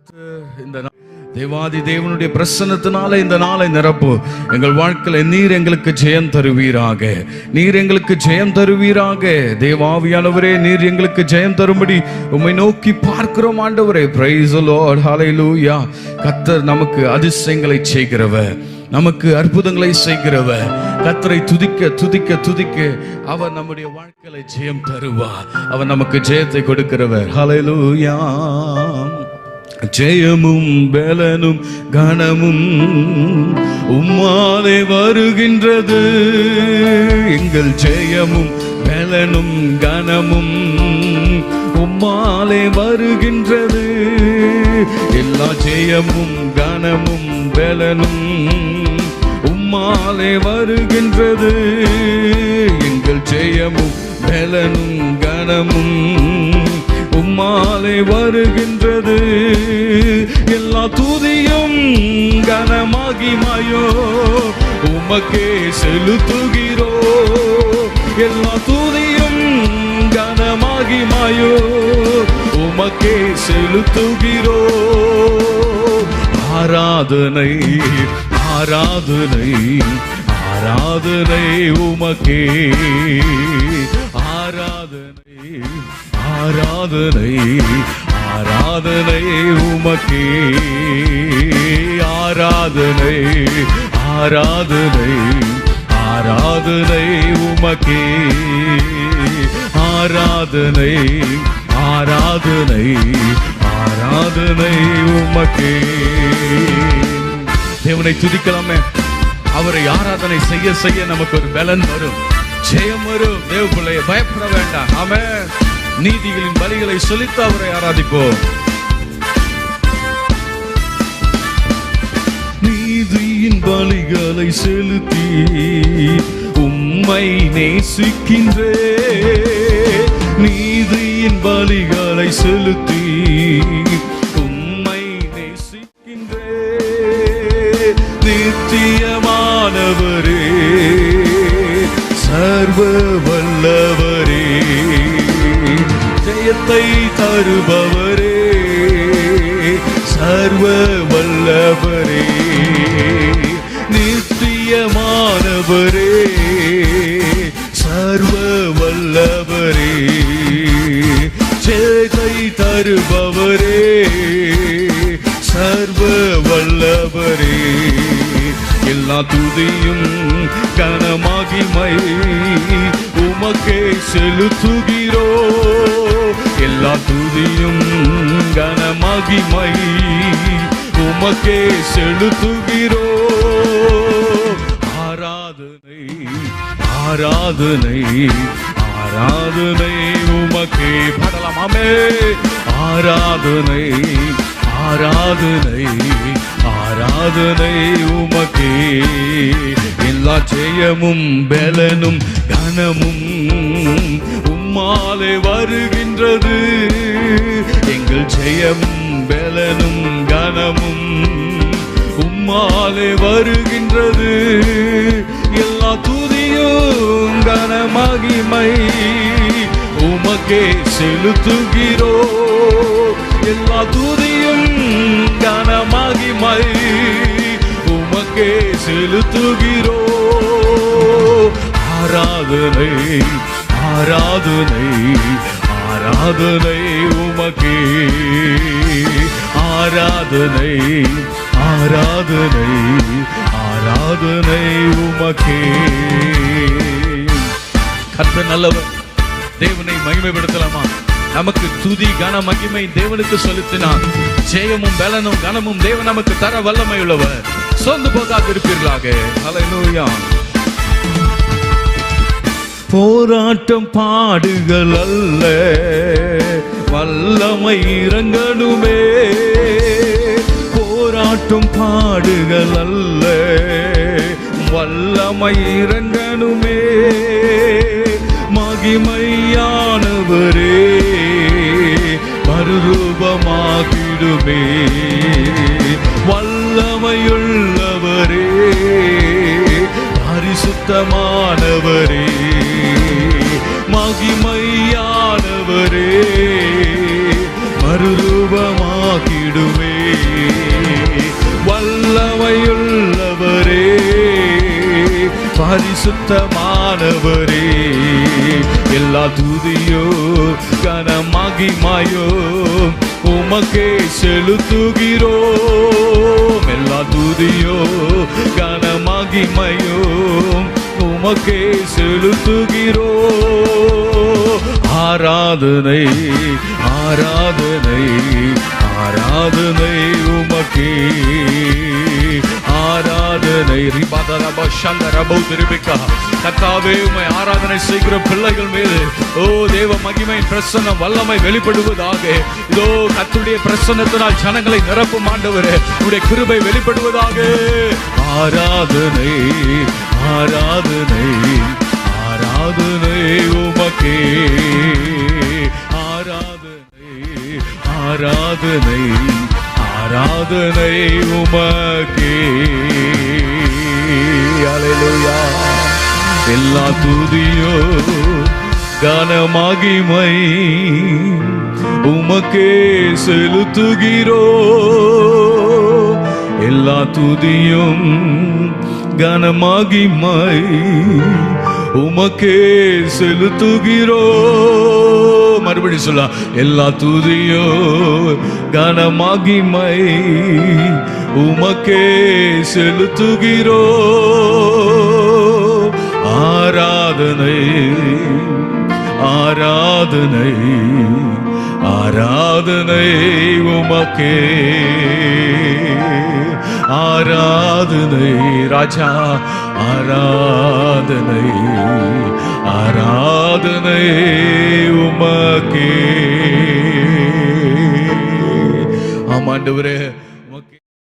இந்த தேவாதி தேவனுடைய பிரசன்னத்தினால இந்த நாளை நிரப்பு. எங்கள் வாழ்க்கையில நீர் எங்களுக்கு ஜெயம் தருவீராக, நீர் எங்களுக்கு ஜெயம் தருவீராக. தேவாவியானவரே, நீர் எங்களுக்கு ஜெயம் தரும்படி உம்மை நோக்கி பார்க்கிறோம் ஆண்டவரே. பிரைஸ் தி லார்ட், ஹல்லேலூயா. கர்த்தர் நமக்கு அதிசயங்களை செய்கிறவர், நமக்கு அற்புதங்களை செய்கிறவர். கர்த்தரை துதிக்க துதிக்க துதிக்க அவர் நம்முடைய வாழ்க்கையில ஜெயம் தருவார். அவர் நமக்கு ஜெயத்தை கொடுக்கிறவர். ஹல்லேலூயா. ஜெயமும் பலனும் கனமும் உம்மாலே வருகின்றது. எங்கள் ஜெயமும் பலனும் கனமும் உம்மாலே வருகின்றது. எல்லா ஜெயமும் கனமும் பலனும் உம்மாலே வருகின்றது. எங்கள் ஜெயமும் பலனும் கனமும் உம்மாலே வருகின்றது. எல்லா துதியும் கனமகிமையோ உமக்கே செலுத்துகிறோ. எல்லா துதியும் கனமகிமையோ உமக்கே செலுத்துகிறோ. ஆராதனை ஆராதனை ஆராதனை உமக்கே. ஆராதனை ஆராதனை ஆராதனை உமக்கே. ஆராதனை ஆராதனை ஆராதனை உமக்கே. ஆராதனை ஆராதனை ஆராதனை உமக்கே. தேவனை துதிக்கலாமே. அவரை ஆராதனை செய்ய செய்ய நமக்கு ஒரு பலன் வரும், ஜெயம் வரும். தேவ பிள்ளையை பயப்பட வேண்டாம். ஆமென். நீதிகளின் பலிகளை செலுத்த அவரை ஆராதிப்போம். நீதியின் பலிகளை செலுத்தி உம்மை நேசிக்கின்றே. நீதியின் பலிகளை செலுத்தி உம்மை நேசிக்கின்றே. நித்தியமானவரே, சர்வ வல்லவரே, ஜெயத்தை தருபவரே, சர்வ வல்லவரே, நித்தியமானவரே, சர்வ வல்லவரே, ஜெயத்தை தருபவரே, சர்வ வல்லவரே. எல்லா துதியும் கனமகிமை உமக்கே செலுத்துகிறோ. எல்லா துதியும் கனமகிமை உமக்கே செலுத்துகிறோ. ஆராதனை ஆராதனை ஆராதனை உமக்கே. பாடலாமே. ஆராதனை ஆராதனை ஆராதனை உமக்கே. எல்லா ஜெயமும் பலனும் கனமும் உம்மாலே வருகின்றது. எங்கள் ஜெயமும் பலனும் கனமும் உம்மாலே வருகின்றது. எல்லா துதியும் கனமகிமை உமக்கே செலுத்துகிறோ. எல்லா துதியும் கனமகிமை உமக்கே செலுத்துகிறோ. ஆராதனை ஆராதனை ஆராதனை உமக்கே. ஆராதனை ஆராதனை ஆராதனை உமக்கே. கர்த்தர் நல்லவர். தேவனை மகிமைப்படுத்தலாமா? நமக்கு துதி கன மகிமை தேவனுக்கு செலுத்தினார். ஜெயமும் பலனும் கனமும் தேவன் நமக்கு தர வல்லமை உள்ளவர். சொந்து போகாது இருப்பீர்களாக. ஹல்லேலூயா. போராட்டம் பாடுகள் அல்ல, வல்லமை இறங்கணுமே. போராட்டம் பாடுகள் அல்ல, வல்லமை இறங்கணுமே. மகிமையானவரே, மறுரூபமாகிடுமே. வல்லமையுள்ளவரே, பரிசுத்தமானவரே, மகிமையானவரே, மறுரூபமாகிடுமே. வல்லமையுள்ளவரே, பரிசுத்தமானவரே, எல்லா துதியோ கனமகிமையோ உமக்கே செலுத்துகிறோம். எல்லா துதியோ கனமகிமையோ உமக்கே செலுத்துகிறோம். ஆராதனை ஆராதனை ஆராதனை உமக்கே, ஆராதனை. கர்த்தாவே, உம்மை ஆராதனை செய்கிற பிள்ளைகள் மீது ஓ தேவ மகிமையின் பிரசன்னம் வல்லமை வெளிப்படுவதாக. இதோ கர்த்தருடைய பிரசன்னத்தினால் ஜனங்களை நிரப்பும் ஆண்டவரே, உம்முடைய கிருபை வெளிப்படுவதாக. ஆராதனை ஆராதனை ஆராதனை உமக்கே, ஆராதனை ஆராதனை ஆராதனை உமக்கே. அல்லேலூயா. எல்லா துதியோ கனமகிமை உமக்கே செலுத்துகிறோ. எல்லா துதியும் கனமகிமை உமக்கே செலுத்துகிறோ. மறுபடி சொல்ல, எல்லா துதியோ கனமகிமை உமக்கே செலுத்துகிறோ. ஆராதனை ஆராதனை ஆராதனை உமக்கே, ஆராதனை ராஜா, ஆராதனை ஆராதனை உமக்கே. ஆமாண்டவரே,